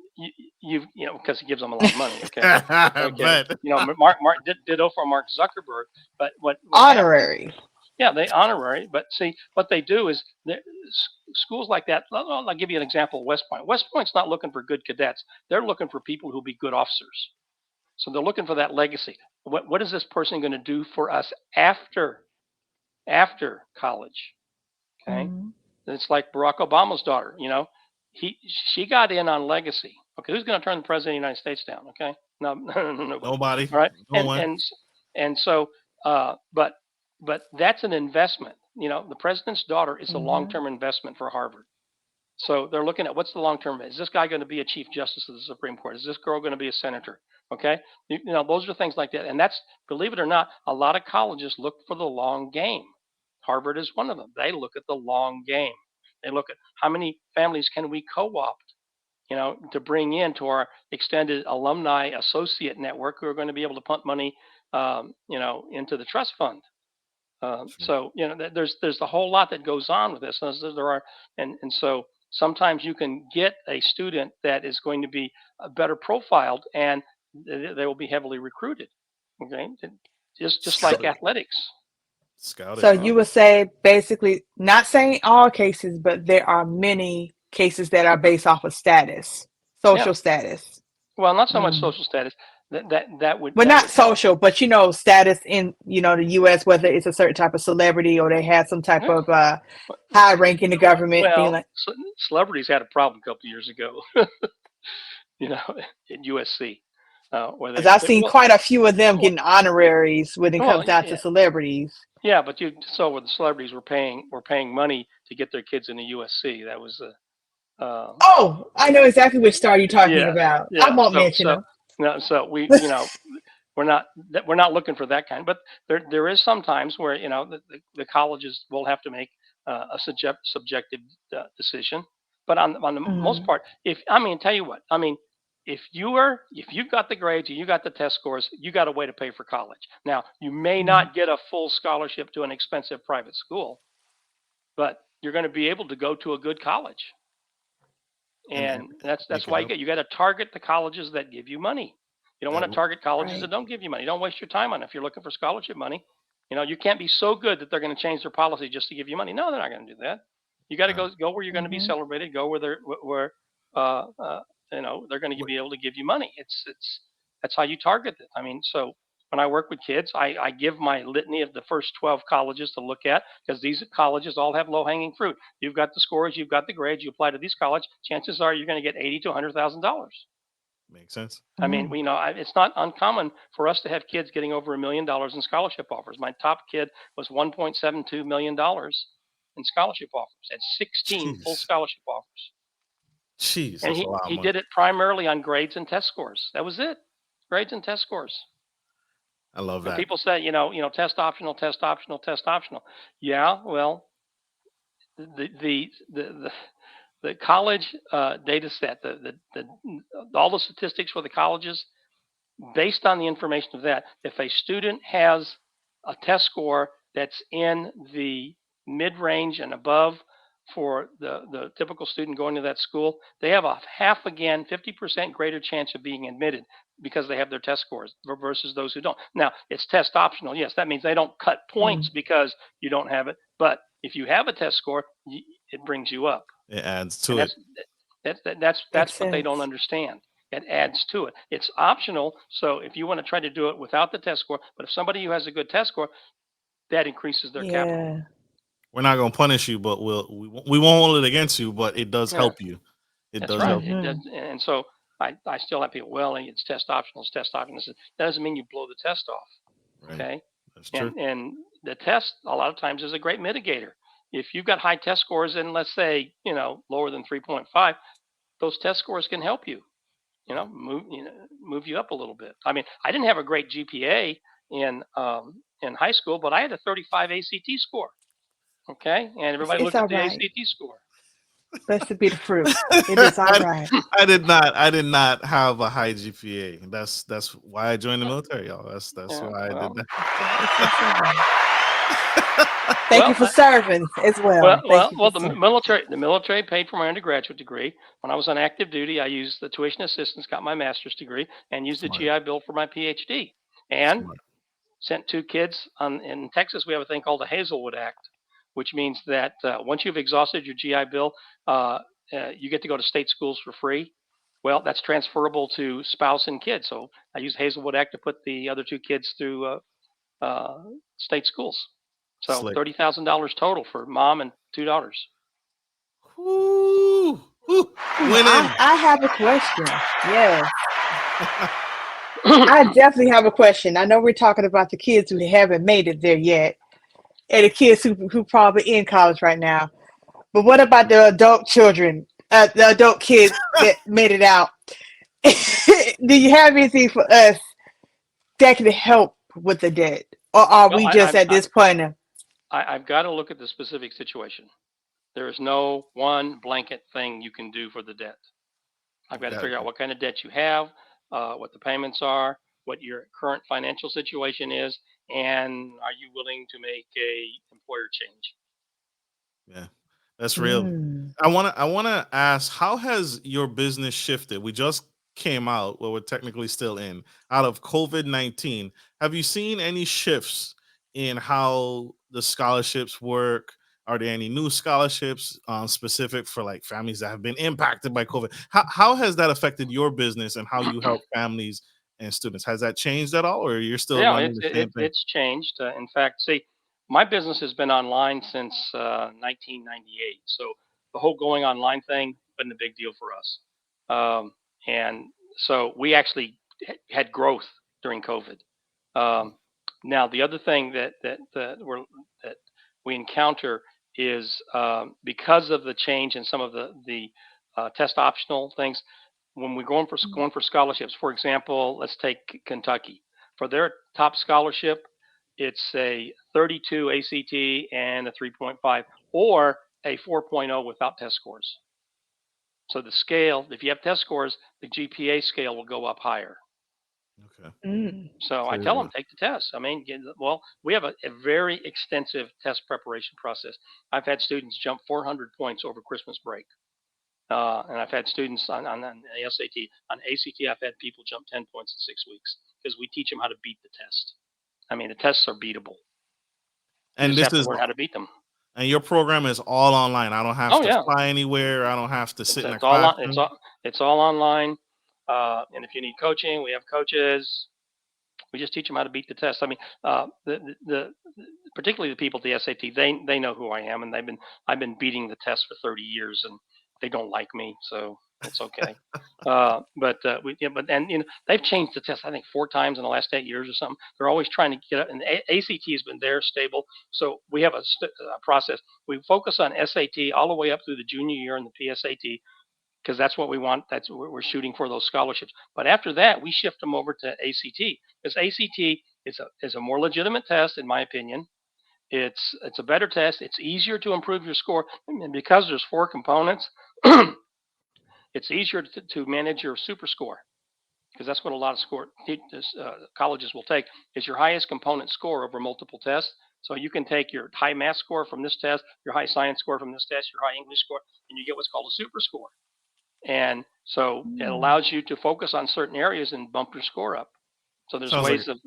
Because he gives them a lot of money. Okay, I okay. bet. Mark ditto for Mark Zuckerberg. But what happens? Honorary. Yeah, they honorary. But see, what they do is schools like that. I'll give you an example. West Point. West Point's not looking for good cadets. They're looking for people who'll be good officers. So they're looking for that legacy. What is this person going to do for us after college? Okay, Mhm. it's like Barack Obama's daughter. She got in on legacy. Okay, who's going to turn the president of the United States down? Okay, no, nobody. Nobody. All right, No one. and so, but that's an investment. The president's daughter is a Mhm. long-term investment for Harvard. So they're looking at what's the long term. Is this guy going to be a chief justice of the Supreme Court? Is this girl going to be a senator? Okay, those are things like that, and that's, believe it or not, a lot of colleges look for the long game. Harvard is one of them. They look at the long game. They look at how many families can we co-opt, to bring into our extended alumni associate network who are going to be able to pump money, into the trust fund. True. So there's a whole lot that goes on with this. There are, and so sometimes you can get a student that is going to be better profiled, and they will be heavily recruited. Okay, just So, like Scouted. athletics. so Scouted. you would say basically, not saying all cases, but there are many cases that are based off of status, Yeah. social status. Well, not so much Mm. social status. That would Well, that not would help. social, but status in the U.S. Whether it's a certain type of celebrity or they had some type Yeah. of high rank in the government, being Well, like, celebrities had a problem a couple of years ago. you know, at USC, where because I've seen well, quite a few of them well, getting honoraries when it comes down to yeah, celebrities. yeah, but you so where the celebrities were paying money to get their kids into USC. That was Oh, I know exactly which star you're talking yeah, about. I yeah. won't So mention so them. no, so we're not looking for that kind. But there is sometimes where the colleges will have to make a subjective decision. But on the most Mhm. part, tell you what, if you've got the grades, you got the test scores, you got a way to pay for college. Now you may Mhm. not get a full scholarship to an expensive private school, but you're going to be able to go to a good college. And And that's make it why up. you got to target the colleges that give you money. You don't want That to target colleges that Right. don't give you money. Don't waste your time on it. If you're looking for scholarship money, you can't be so good that they're going to change their policy just to give you money. No, they're not going to do that. You got to uh, go where you're going to be Mhm. celebrated. Go where uh, uh, they're going to what be able to give you money. It's That's how you target it. So when I work with kids, I give my litany of the first 12 colleges to look at, because these colleges all have low hanging fruit. You've got the scores, you've got the grades, you apply to these college, chances are you're going to get $80,000 to $100,000. makes sense. Mhm. It's not uncommon for us to have kids getting over $1 million in scholarship offers. My top kid was $1.72 million in scholarship offers at 16 full Jeez. scholarship offers, Jeez, and that's a he lot of he money. did it primarily on grades and test scores. That was it, grades and test scores. I love And that. people say, test optional, test optional, test optional. Yeah, well, the the the the, the college data set, all the statistics for the colleges, based on the information of that, if a student has a test score that's in the mid range and above for the typical student going to that school, they have a half again, 50% greater chance of being admitted because they have their test scores versus those who don't. Now, it's test optional. Yes, that means they don't cut points Mm. because you don't have it. But if you have a test score, it brings you up. It adds And to it. that's Makes what they don't sense. understand. It adds to it. It's optional. So if you want to try to do it without the test score, but if somebody who has a good test score, that increases their capital. Yeah. We're not gonna punish you, but we won't hold it against you. But it does Yeah, help you. It that's does right. help you. It does, Mhm. and so I still have people. Well, it's test optional. It's test optional. That doesn't mean you blow the test off. Right. Okay, That's true. and the test a lot of times is a great mitigator. If you've got high test scores and let's say lower than 3.5, those test scores can help you. Yeah. Move you up a little bit. I didn't have a great GPA in high school, but I had a 35 ACT score. Okay, and everybody It's looked all at the right. ACT score. Blessed be the fruit. It is all right. I did not. I did not have a high GPA. That's why I joined the military, y'all. That's Yeah, why I did well, that. It's all right. Thank you Well, for serving as well. Thank you for the serving. military paid for my undergraduate degree. When I was on active duty, I used the tuition assistance, got my master's degree, and used the Smart, GI Bill for my PhD. And smart. sent two kids on. In Texas, we have a thing called the Hazelwood Act, which means that once you've exhausted your GI Bill, uh, you get to go to state schools for free. Well, that's transferable to spouse and kids. So I used Hazelwood Act to put the other two kids through uh, state schools. So Slick. $30,000 total for mom and two daughters. Woo, woo, I, winning. I have a question. Yes. I definitely have a question. I know we're talking about the kids who haven't made it there yet, and the kids who probably in college right now. But what about the adult children, the adult kids that made it out? Do you have anything for us that can help with the debt, or are Well, we just at this point? I've got to look at the specific situation. There is no one blanket thing you can do for the debt. I've got to figure out Gotcha. what kind of debt you have, what the payments are, what your current financial situation is, and are you willing to make a employer change? Yeah, that's real. Mm. I wanna ask, how has your business shifted? We just came out, well, we're technically still in, out of COVID-19. Have you seen any shifts in how the scholarships work? Are there any new scholarships specific for like families that have been impacted by COVID? How has that affected your business and how you help families and students? Has that changed at all, or you're still Yeah, running the same thing? it's changed. In fact, see, my business has been online since 1998. So the whole going online thing been a big deal for us. And so we actually had growth during COVID. Um, Now, the other thing that we encounter is because of the change in some of the test optional things. When we're going for scholarships, for example, let's take Kentucky. For their top scholarship, it's a 32 ACT and a 3.5, or a 4.0 without test scores. So the scale, if you have test scores, the GPA scale will go up higher. Okay, Mm. So I tell them clearly. take the test. I mean, well, we have a very extensive test preparation process. I've had students jump 400 points over Christmas break, and I've had students on the SAT. On ACT, I've had people jump 10 points in 6 weeks because we teach them how to beat the test. I mean, the tests are beatable. You And just this have to is learn how to beat them. And your program is all online. I don't have Oh to yeah, fly anywhere. I don't have to sit in a it's all on, it's classroom. all it's all online. And if you need coaching, we have coaches. We just teach them how to beat the test. I mean, the particularly the people at the SAT, they know who I am, and I've been beating the test for 30 years, and they don't like me, so it's okay. But and they've changed the test I think 4 times in the last 8 years or something. They're always trying to get up, and ACT has been there stable. So we have a process. We focus on SAT all the way up through the junior year and the PSAT because that's what we want. That's what we're shooting for, those scholarships. But after that, we shift them over to ACT because ACT is a more legitimate test, in my opinion. It's a better test. It's easier to improve your score, and because there's 4 components. It's easier to manage your super score because that's what a lot of colleges will take is your highest component score over multiple tests. So you can take your high math score from this test, your high science score from this test, your high English score, and you get what's called a super score. And so it Mm. allows you to focus on certain areas and bump your score up. So there's Sounds like ways of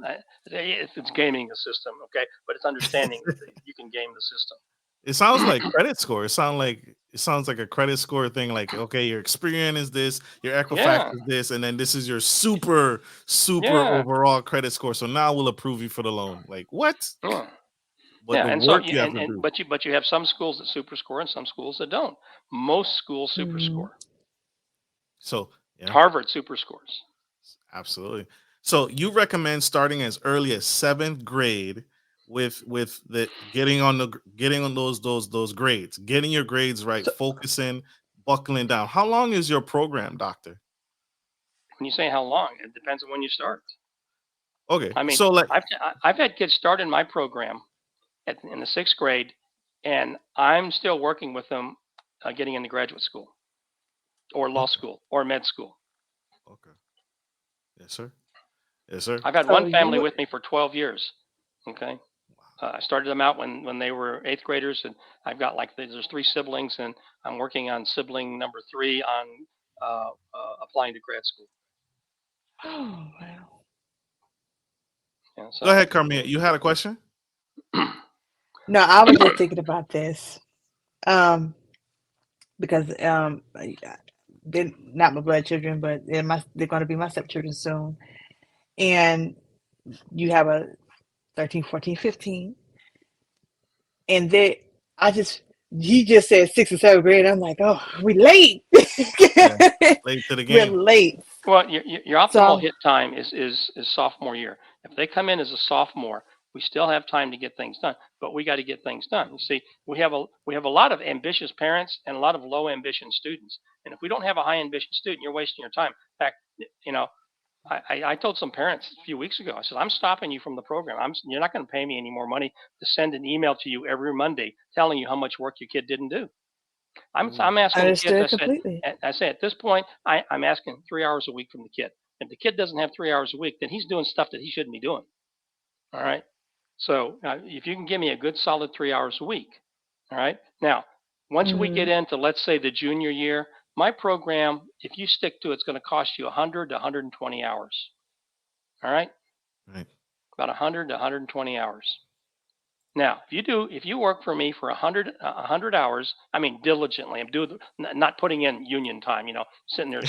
it's gaming the system, okay, but it's understanding that you can game the it sounds like system. credit score. It sounds like a credit score thing. Like, okay, your Experian is this, your Equifax Yeah, is this, and then this is your super yeah, overall credit score. So now we'll approve you for the loan. Like what? yeah, But yeah. the And so work you you have to and do. but you have some schools that super score and some schools that don't. Most schools super Mm. score. So yeah, Harvard super scores. absolutely. So you recommend starting as early as seventh grade with the getting on those grades, getting your grades right, So, focusing, buckling down. How long is your program, doctor? When you say how long, it depends on when you start. Okay, I mean, so like I've had kids start in my program in the 6th grade, and I'm still working with them getting into graduate school or law okay, school or med school. okay, yes sir, yes sir. I've had so one you family would. with me for 12 years. Okay. I started them out when they were eighth graders, and I've got like there's three siblings, and I'm working on sibling number three on applying to grad school. Oh, wow. Yeah, Go so ahead, Karmea. You had a question? No, I was just thinking about this. Because they're not my blood children, but they're going to be my stepchildren soon. And you have a 13, 14, 15, and I just he just said sixth and seventh grade. I'm like, oh, we late. Yeah. Late to the We're game. late. well, your optimal So, hit time is sophomore year. If they come in as a sophomore, we still have time to get things done, but we got to get things done. You see, we have a lot of ambitious parents and a lot of low ambition students, and if we don't have a high ambition student, you're wasting your time. In fact, you know, I told some parents a few weeks ago. I said, I'm stopping you from the program. You're not going to pay me any more money to send an email to you every Monday telling you how much work your kid didn't do. Mm. I'm asking the kids. understood completely. I say at this point, I'm asking 3 hours a week from the kid. If the kid doesn't have 3 hours a week, then he's doing stuff that he shouldn't be doing. All right. So if you can give me a good solid 3 hours a week, all right. Now, once we get Hmm. into let's say the junior year, my program, if you stick to it, it's going to cost you 100 to 120 hours. All right, Right. about 100 to 120 hours. Now, if you work for me for 100 hours, I mean diligently, I'm doing not putting in union time, sitting there,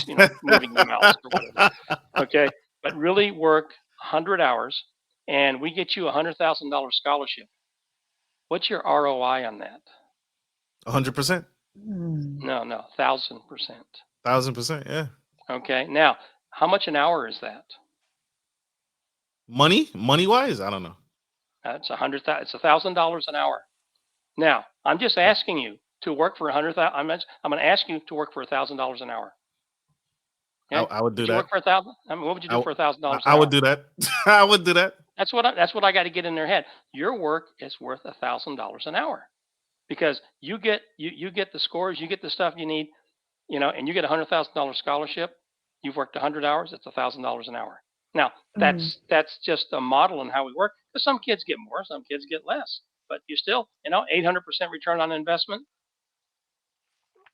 moving your mouse or whatever. Okay, but really work 100 hours, and we get you a $100,000 scholarship. What's your ROI on that? 100%. Hmm. No, 1,000%. 1,000%. Yeah. Okay, now how much an hour is that? Money wise, I don't know. It's It's $1,000 an hour. Now, I'm just asking you to work for 100,000. I'm going to ask you to work for $1,000 an hour. Okay? I would do Would you that. work for 1,000? I mean, what would you I, do w- for $1,000 an I would hour? do that. I would do that. That's what I got to get in their head. Your work is worth $1,000 an hour because you get the scores, you get the stuff you need, and you get a $100,000 scholarship. You've worked 100 hours. It's $1,000 an hour. Now Hmm. that's just a model on how we work. Because some kids get more, some kids get less, but you still 800% return on investment.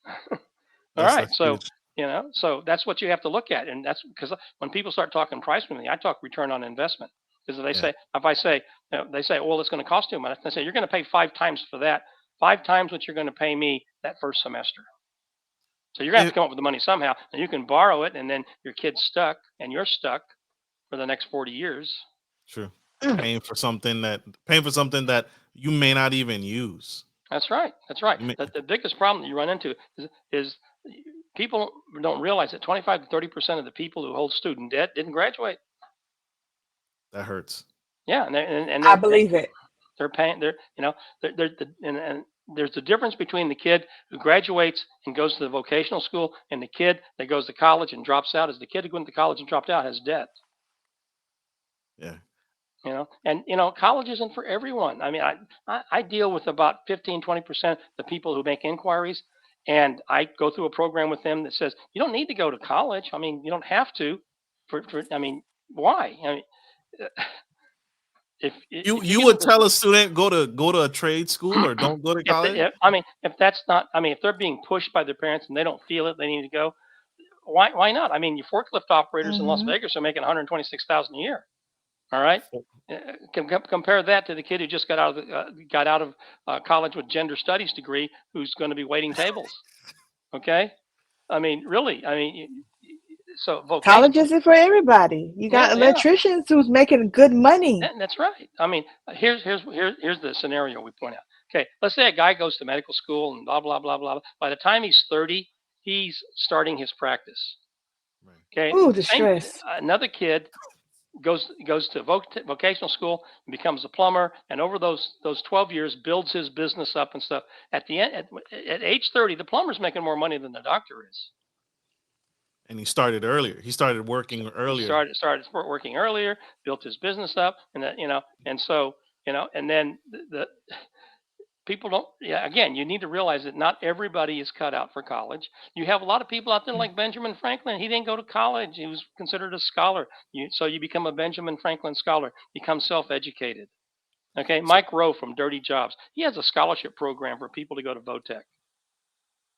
All right. That's So, huge. so that's what you have to look at. And that's because when people start talking price with me, I talk return on investment. Because Yeah. if I say, they say, well, it's going to cost you money. I say, you're going to pay 5 times for that, 5 times what you're going to pay me that first semester. So you're going to have It, to come up with the money somehow. And you can borrow it, and then your kid's stuck, and you're stuck for the next 40 years. true. Mm. Paying for something that you may not even use. That's right. That's right. You may, The biggest problem that you run into is people don't realize that 25 to 30% of the people who hold student debt didn't graduate. that hurts. Yeah, and I believe it. they're paying. And there's the difference between the kid who graduates and goes to the vocational school and the kid that goes to college and drops out. Is the kid who went to college and dropped out has debt. Yeah. And college isn't for everyone. I mean, I deal with about 15-20% the people who make inquiries, and I go through a program with them that says you don't need to go to college. I mean, you don't have to. I mean, why? I mean, You if you you get would into tell a student go to a trade school or don't go to college? I mean, if that's not, I mean, if they're being pushed by their parents and they don't feel it, they need to go. Why not? I mean, your forklift operators in Las Hmm. Vegas are making 126,000 a year. All right. Compare that to the kid who just got out of college with gender studies degree, who's going to be waiting tables. Okay. I mean, really. I mean, so College vocational. isn't for everybody. You got Yeah. electricians who's making good money. That's right. I mean, here's the scenario we point out. Okay, let's say a guy goes to medical school and blah blah blah blah. By the time he's 30, he's starting his practice. Right. Okay, Ooh, the stress. another kid goes to vocational school and becomes a plumber, and over those 12 years builds his business up and stuff. At the end, at age 30, the plumber's making more money than the doctor is. And he started earlier. He started working He earlier. started working earlier, built his business up, and and so and then the people don't. Yeah, again, you need to realize that not everybody is cut out for college. You have a lot of people out there like Benjamin Franklin. He didn't go to college. He was considered a scholar. So you become a Benjamin Franklin scholar, become self-educated. Okay, Mike Rowe from Dirty Jobs. He has a scholarship program for people to go to Votech.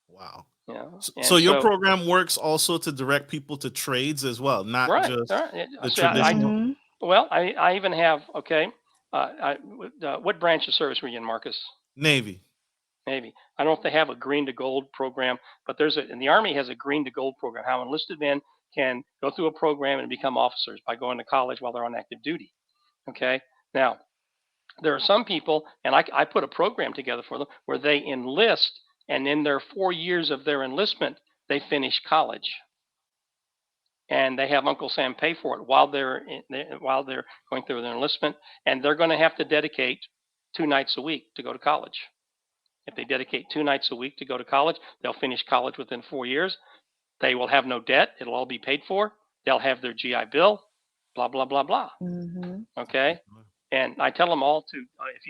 Wow. Yeah, So and your so program works also to direct people to trades as well, not right, just right. the So I traditional. Mm-hmm. well, I even have okay. What branch of service were you in, Marcus? Navy. Maybe. I don't know if they have a green to gold program, but and the Army has a green to gold program. How enlisted men can go through a program and become officers by going to college while they're on active duty. Okay. Now, there are some people, and I put a program together for them where they enlist, and in their 4 years of their enlistment, they finish college, and they have Uncle Sam pay for it while they're going through their enlistment, and they're going to have to dedicate 2 nights a week to go to college. If they dedicate 2 nights a week to go to college, they'll finish college within 4 years. They will have no debt. It'll all be paid for. They'll have their GI Bill, blah, blah, blah, blah. Mm-hmm. Okay. And I tell them all to, if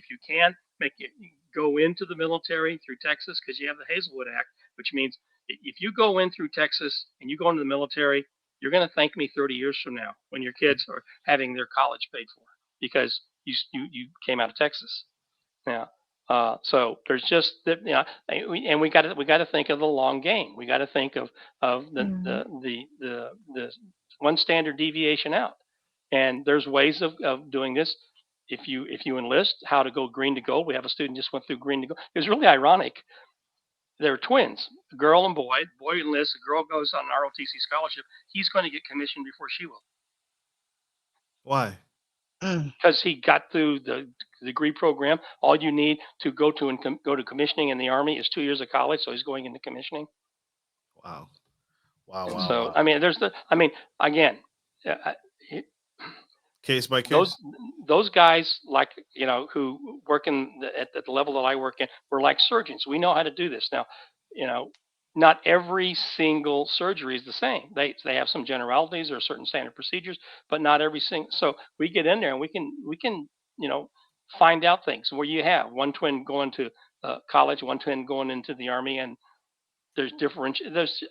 you can, make it go into the military through Texas because you have the Hazelwood Act, which means if you go in through Texas and you go into the military, you're going to thank me 30 years from now when your kids are having their college paid for because you came out of Texas. Yeah. So there's just that, and we got to think of the long game. We got to think of Mm-hmm. the one standard deviation out. And there's ways of doing this. If you enlist, how to go green to gold. We have a student just went through green to gold. It was really ironic. They're twins, a girl and boy. Boy enlists, a girl goes on an ROTC scholarship. He's going to get commissioned before she will. Why? Mm. Because he got through the degree program. All you need to go to commissioning in the Army is 2 years of college, so he's going into commissioning. Wow. Wow. Wow. So Wow. I mean, again, Case by those case. those guys like who work at the level that I work in, we're like surgeons. We know how to do this now. You know, not every single surgery is the same. They have some generalities or certain standard procedures, but not every single. So we get in there and we can find out things where you have one twin going to college, one twin going into the Army, and there's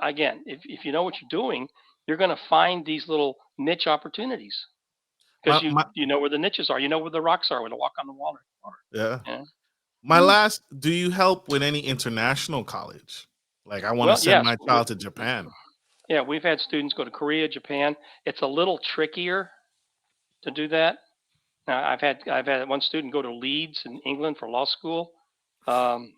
again, if you know what you're doing, you're going to find these little niche opportunities because My you my you know where the niches are, you know where the rocks are, where to walk on the water. yeah. Yeah. My last. Do you help with any international college? Like I want to Well, send yes, my child to Japan. yeah, we've had students go to Korea, Japan. It's a little trickier to do that. Now, I've had one student go to Leeds in England for law school. Um,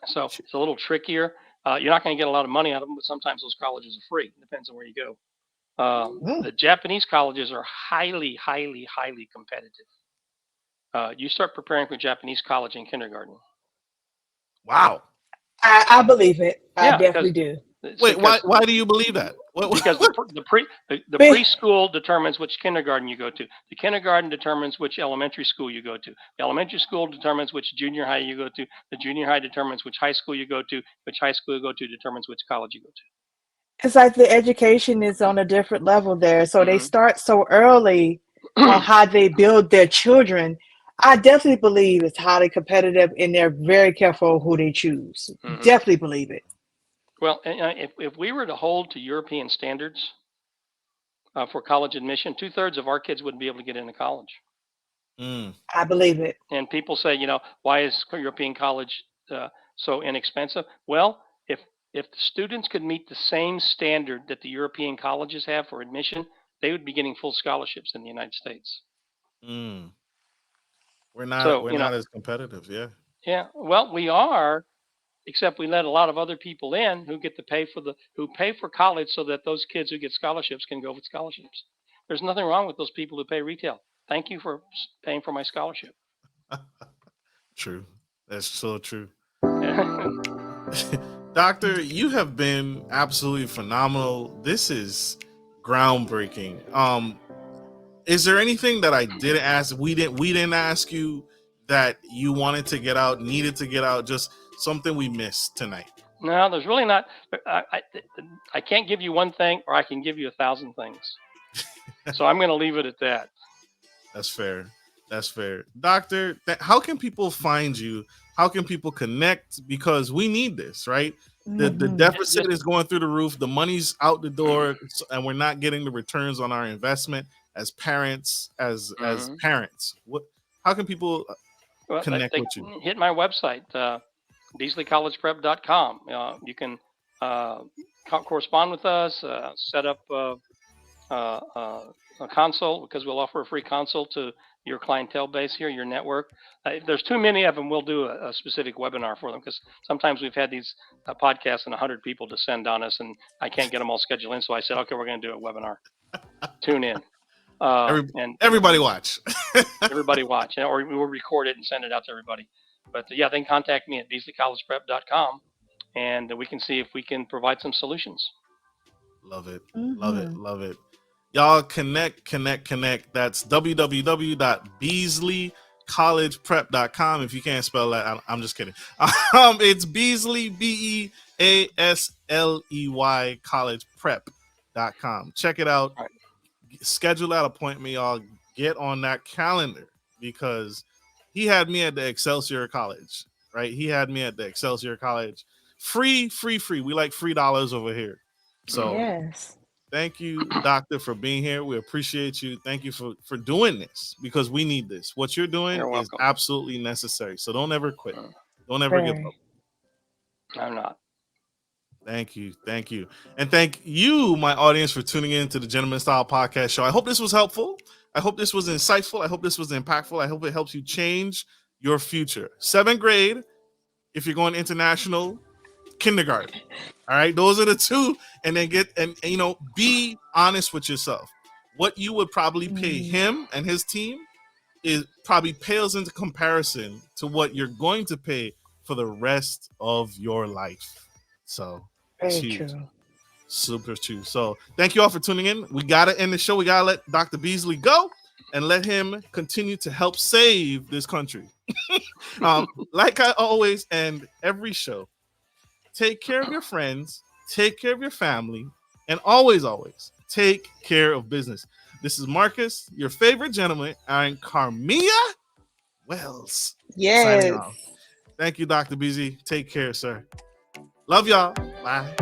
so it's a little trickier. You're not going to get a lot of money out of them, but sometimes those colleges are free. It depends on where you go. Mm. The Japanese colleges are highly, highly, highly competitive. You start preparing for Japanese college in kindergarten. Wow. I believe it. I Yeah, definitely do. Wait. Why? because Why do you believe that? What? because the Be- preschool determines which kindergarten you go to. The kindergarten determines which elementary school you go to. The elementary school determines which junior high you go to. The junior high determines which high school you go to. Which high school you go to determines which college you go it's like the education is on a different level there. So they to. start so early on Hmm how they build their children. I definitely believe it's highly competitive and they're very careful who they choose. hmm Definitely believe it. Well, if we were to hold to European standards for college admission, 2/3 of our kids wouldn't be able to get into college. Mm. I believe it. And people say, why is European college so inexpensive? Well, if the students could meet the same standard that the European colleges have for admission, they would be getting full scholarships in the United States. Mm. We're not. So, We're not as competitive. Yeah. yeah, well, we are, except we let a lot of other people in who get to who pay for college so that those kids who get scholarships can go with scholarships. There's nothing wrong with those people who pay retail. Thank you for paying for my scholarship. True. That's so true. Doctor, you have been absolutely phenomenal. This is groundbreaking. Is there anything that I didn't ask? We didn't ask you that you wanted to get out, needed to get out, just something we missed tonight. No, there's really not. I can't give you one thing, or I can give you 1,000 things. So I'm going to leave it at that. That's fair. That's fair. Doctor, how can people find you? How can people connect? Because we need this, right? The Hmm. deficit is going through the roof. The money's out the door, and we're not getting the returns on our investment as parents, as Mhm. parents. What? How can people Well, connect they with you? hit my website, BeasleyCollegePrep.com. You can correspond with us, set up uh, uh, a consult, because we'll offer a free consult to your clientele base here, your network. If there's too many of them, we'll do a specific webinar for them, because sometimes we've had these podcasts and 100 people descend on us, and I can't get them all scheduled in. So I said, okay, we're going to do a webinar. Tune in. Every, And everybody watch. everybody watch, or we'll record it and send it out to everybody. But yeah, they can contact me at BeasleyCollegePrep.com, and we can see if we can provide some solutions. Love it. Mm-hmm. Love it. Love it. Y'all connect. That's www.beasleycollegeprep.com. If you can't spell that, I'm just kidding. It's Beasley, BEASLEY collegeprep.com. Check it out. Right. Schedule that appointment, y'all. Get on that calendar, because he had me at the Excelsior College, right? He had me at the Excelsior College. Free. We like $3 over here. So Yes. thank you, doctor, for being here. We appreciate you. Thank you for doing this, because we need this. What you're doing You're is welcome. absolutely necessary. So don't ever quit. Don't ever give up. I'm not. Thank you. And thank you, my audience, for tuning in to the Gentleman Style Podcast Show. I hope this was helpful. I hope this was insightful. I hope this was impactful. I hope it helps you change your future. 7th grade, if you're going international, kindergarten. All right, those are the two. And then be honest with yourself. What you would probably pay him and his team is probably pales into comparison to what you're going to pay for the rest of your life. So it's Very huge. true. Super true. So thank you all for tuning in. We gotta end the show. We gotta let Dr. Beasley go and let him continue to help save this country. Like I always end every show, take care of your friends, take care of your family, and always take care of business. This is Marcus, your favorite gentleman, and Karmea Wells signing Yes. off. Thank you, Dr. Beasley. Take care, sir. Love y'all. Bye.